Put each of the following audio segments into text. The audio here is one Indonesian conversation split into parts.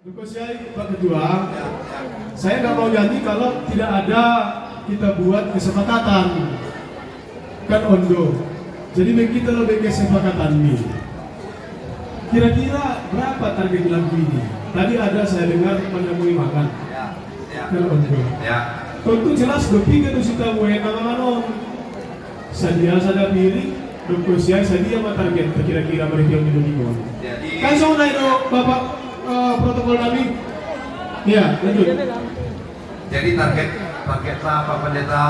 Saya Pak Ketua, saya nggak mau janji kalau tidak ada kita buat kesepakatan kan Ondo. Jadi kita lebih kesepakatan nih. Kira-kira berapa target lagu ini? Tadi ada saya dengar menemui makan kan Ondo. Tentu jelas dopiga tu sita buat nama-nama sadia sada piring. Dokusian sadia sama target kira-kira mereka yang didudukan. Kan soalnya itu Bapak protokol kami. Ya, lanjut. Jadi target Pak Pendeta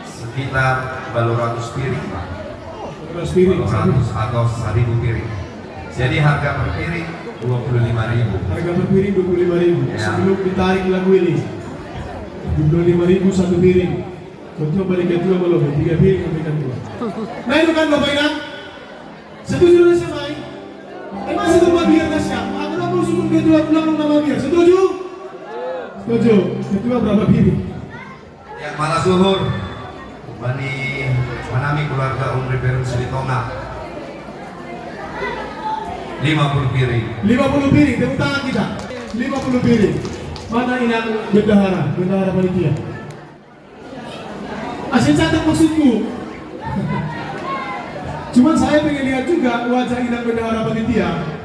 sekitar 200 piring, Pak. 200 piring, 200 atau 1000 piring. Jadi harga per piring 25.000. Harga per piring 25.000. Ya. Sebelum ditarik lagu ini 25.000 satu piring. Contoh balik ke dua belum, 3 piring memberikan dua. Nah itu kan Bapak Inan, setuju dengan saya Mai? Emang setuju biar nggak siap? Aku nak mau suruh ketua pulang nama biar, setuju? Setuju. Ketua berapa piring? Yang malah suhur Bani Manami keluarga Umri Beru Silitonga 50 piring. 50 piring, tepuk tangan kita. 50 piring. Mana Inang bendahara panitia? Asyik catat maksudku. Cuman saya pengen lihat juga wajah Inang bendahara panitia.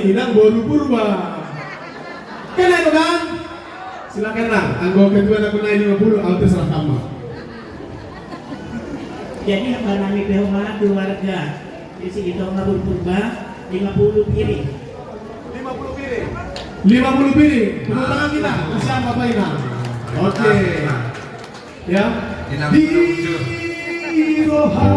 Inang bolu purba. Kan itu kan? Silakan lah. Anggota ketua aku naik 50, auto serah kamu. Jadi Mbak Nami Behoma keluarga di sini Bolu Purba 50 piring. 50 piring. 50 piring. Tepuk tangan kita. Siap Bapak Inang. Oke. Ya. Di rohan.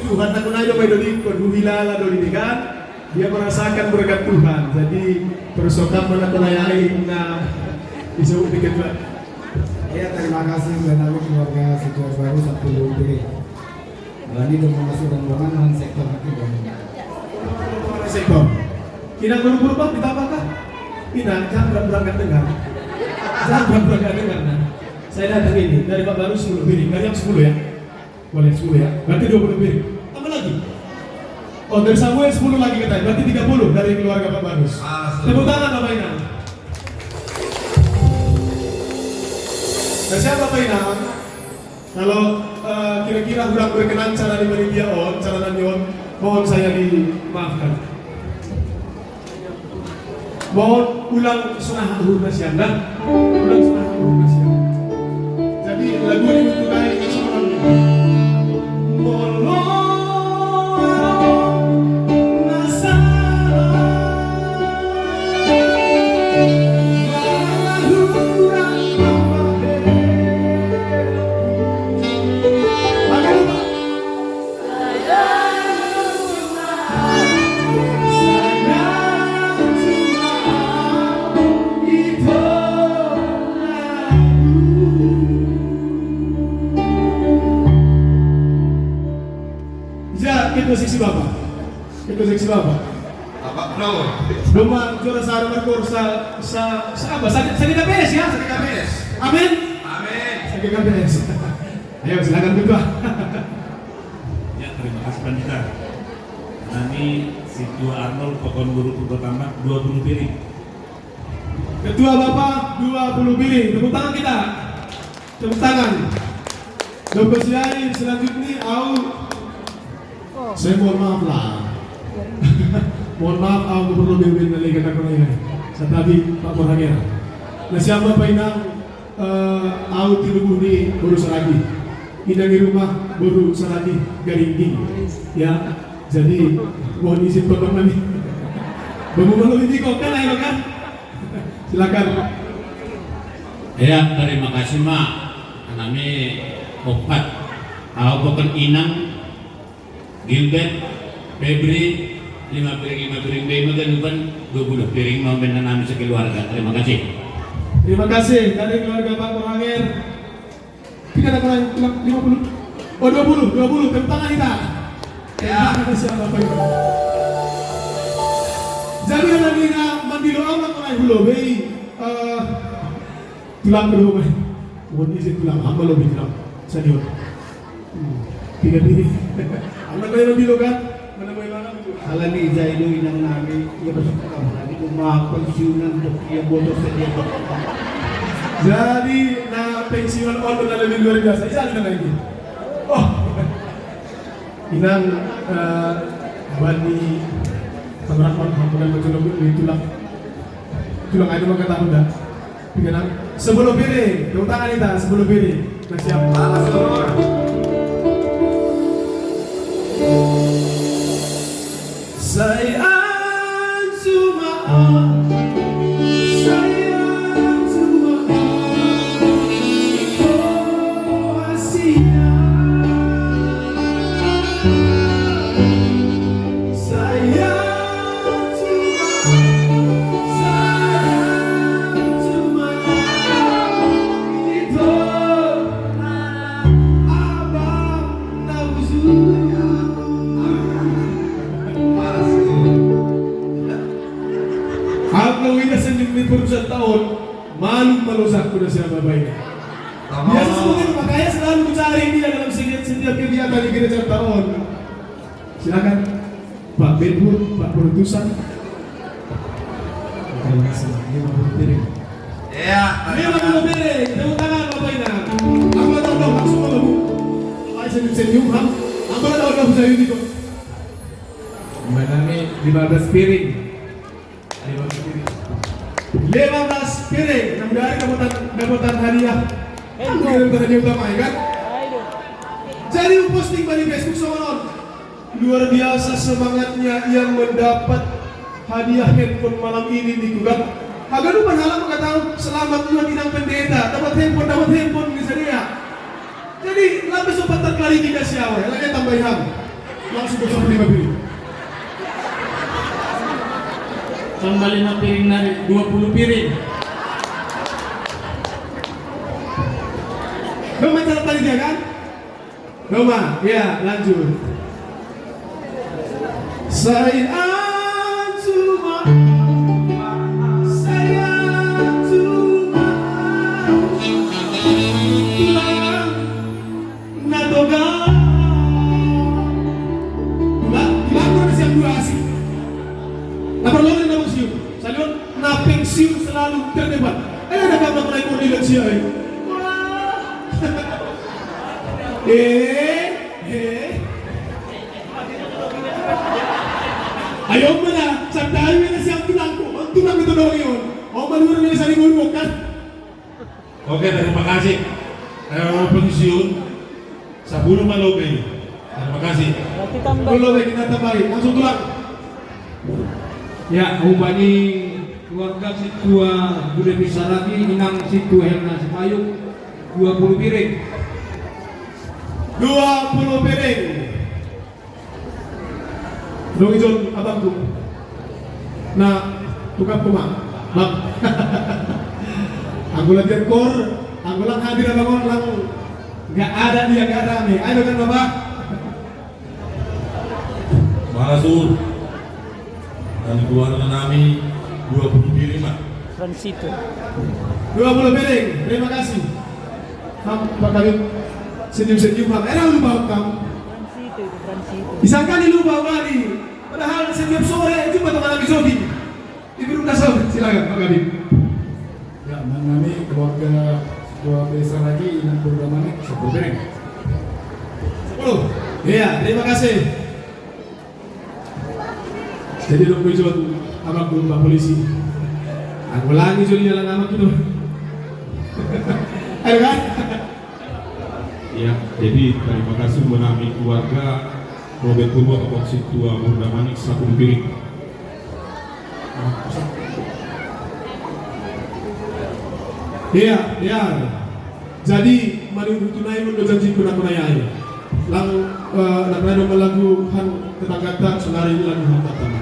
Tuhan aku naik doa dodi kodulala dodi kan dia merasakan berkat Tuhan jadi persokan mana melayani na disebut dikit. Ya terima kasih Mbak keluarga Sejuar Baru 10 piring. Ini masuk dan ruangan sektor hati sektor. Inang berubah kita apakah? Inang jangan berangkat dengar. Jangan berangkat dengar. Saya datang ini dari Pak Baru 10 piring. Kalian 10 ya? Boleh 10 ya? Berarti 20 piring. Tambah lagi. Oh dari Samuel 10 lagi katanya. Berarti 30 dari keluarga Pak Barus. Tepuk tangan Bapak Inang. Nah siapa Bapak Inang? Kalau kira-kira kurang berkenan cara diberi dia on, cara nanyon, mohon saya dimaafkan. Mohon ulang sunah Ahur Nasyam dan ulang sunah Ahur Nasyam. Jadi lagu ini untuk kain sama seksi bapak. Apa? No. Doma juara sa nomor kor sa apa? Sa KPS ya, sa KPS. Amin. Amin. Sa KPS. Ayo silakan ketua. Ya, terima kasih Pandita. Kami si Tua Arnold Pokon Guru Pertama 20 piring. Ketua Bapak 20 piring. Tepuk tangan kita. Tepuk tangan. Dr. Siari selanjutnya saya mohon maaf lah. Mohon maaf aku perlu bimbing dari kata ini. Setabi Pak Borhagera. Nah siapa Pak Inang aku tidur di baru seragi. Inang di rumah baru seragi garing ya. Jadi mohon izin tolong kami. Bapak ini kok kan ayo kan? Silakan. Ya, terima kasih Mak. Kami opat. Aku bukan Inang, Gilbert, Febri, 5 piring dan bukan 20 piring mau menanami sekeluarga. Terima kasih. Terima kasih dari keluarga Pak Borhager. Kita ada kurang 50. Oh 20. Tepuk tangan kita. Ya. Terima kasih Bapak Ibu. Jadi ada dina mandilo amat orang dulu, bei tulang kedua, mohon izin tulang, hamba lebih tulang, senior. Tiga diri, hamba tayo mandilo kan, mana mo ilang itu. Alam ni Zaido inang namin, iya bersuka kamu lagi pensiunan untuk ia bodoh saja. Jadi na pensiun on na lebih luar biasa, isa na lagi. Oh, inang bani pengerapan hampunan bertulung di tulang itu maka tahu dah. Pikiran sebelum piring, tepuk tangan kita sebelum piring. Nah siap. Malas Luhur. Sayang cuma sayang cuma oh hasilnya sayang cuma itu abang tahu Malas Luhur. Ako ina sa limitpur sa taon, malusak ko na siya babae. Biasa sebagai makanya selalu mencari dia dalam setiap kegiatan di gereja tahun. Silakan Pak Benhur, Pak Produsen. Terima kasih. 50 piring. Ya. 50 piring. Tepuk tangan Bapak Ina. Aku tahu langsung kalau Bu. Ay senyum ham. Aku tahu saya ini kok. Menami 15 piring. 15 piring. Nah, dari dapetan hadiah. Kan kirim ke hadiah utama ya kan? Jadi posting di Facebook sama non. Luar biasa semangatnya yang mendapat hadiah handphone malam ini di Kugat. Agak lupa halang mengatakan selamat Tuhan Inang Pendeta. Dapat handphone bisa dia. Jadi lebih sempat terklarifikasi awal. Lagi tambahan. Langsung bersama 5 piring. Tambah 5 piring nari 20 piring. Doma cara tadi dia kan? Doma, ya lanjut. Sayang cuma tulang natoga tulang udah siap durasi. Nah perlawanan na museum. Salon na pensiun selalu terdebat. Ada kabar naik koordinat siya eh. Ayaw mo na, sandahan mo na siyang tulang ko. Ang tulang ito daw yun. O maluran mo na sa lingurok kan? Oke, terima kasih. Pensiun sa Bulong Malobey. Terima kasih. Kalau lagi kita tambahin, langsung tulang. Ya, ubani keluarga Situa Bude Pisaragi Inang Situa Herna Sepayung 20 piring. 20 piring. Dong Ijon, abangku. Nah, tukang kumang. Bang. Aku latihan kor, aku lang hadir abang lang. Gak ada dia, gak rame. Ayo kan Bapak. Malas Luhur. dan keluarga kami 20 piring Pak. 20 piring, terima kasih. Pak Kabit senyum-senyum Pak, lupa kamu. Disangka di lupa lagi. Padahal setiap sore cuma teman kami jogging. Ibu Nasr, silakan Pak Kabit. Ya, mengenai keluarga Ketua Desa lagi Inang Purwamanik 10 piring. 10. Iya, terima kasih. Jadi lo kujon abang dulu Pak Polisi. Aku lagi juli jalan nama gitu. Ayo kan? Ya, jadi terima kasih menami keluarga Robert Purwo Tokok Situa Burda Manik Sakung Piring. Iya, iya. Jadi mari tunai mun janji kuna ya. Lang nak rado lagu han tetangga senari lagu han tatama.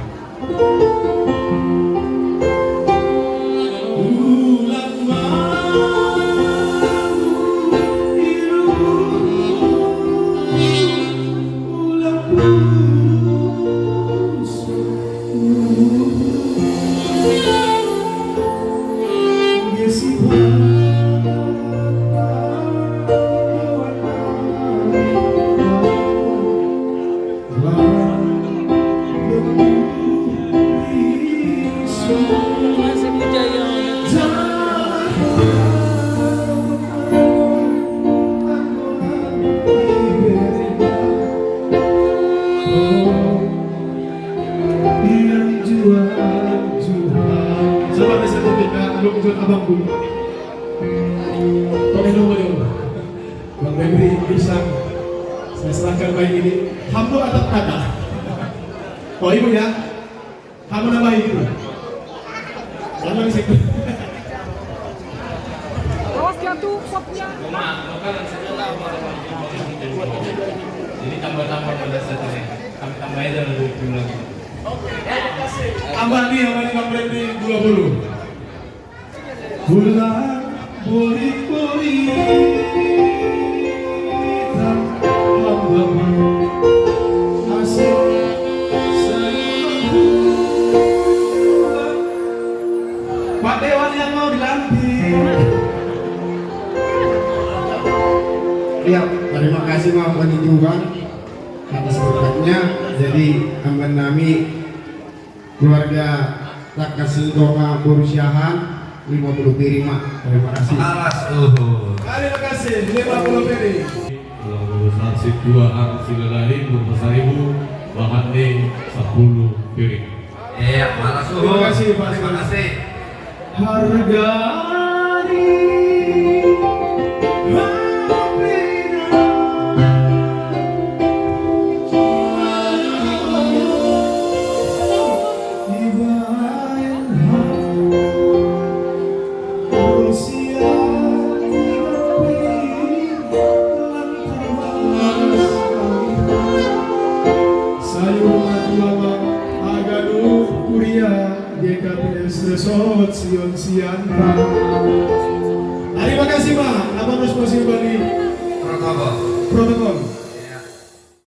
Abang dulu. Pakai nomor ya, Bang Febri bisa saya serahkan bayi ini. Hamdo atau kata? Oh ibu ya, kamu nama ibu. Lama di situ. Awas jatuh potnya. Jadi tambah-tambah pada saat ini. Kami tambahnya dalam 20 lagi. Tambah nih Bang Febri 20. Bulan buri-buri hamba asik Pak Dewan yang mau dilantik. Ya, terima kasih Pak Panijuban atas berkatnya. Jadi amban nami keluarga Takasih Donga Bursiahan 50 piring Mak. Terima kasih. Malas Terima kasih 50 piring. Keluarga besar Situa Arsilalahi Berbesaribu Bahan 10 piring. Iya, malas Terima kasih, Pak. Terima kasih. Harga Terima kasih Pak, apa responsi bagi Protokol. protokol?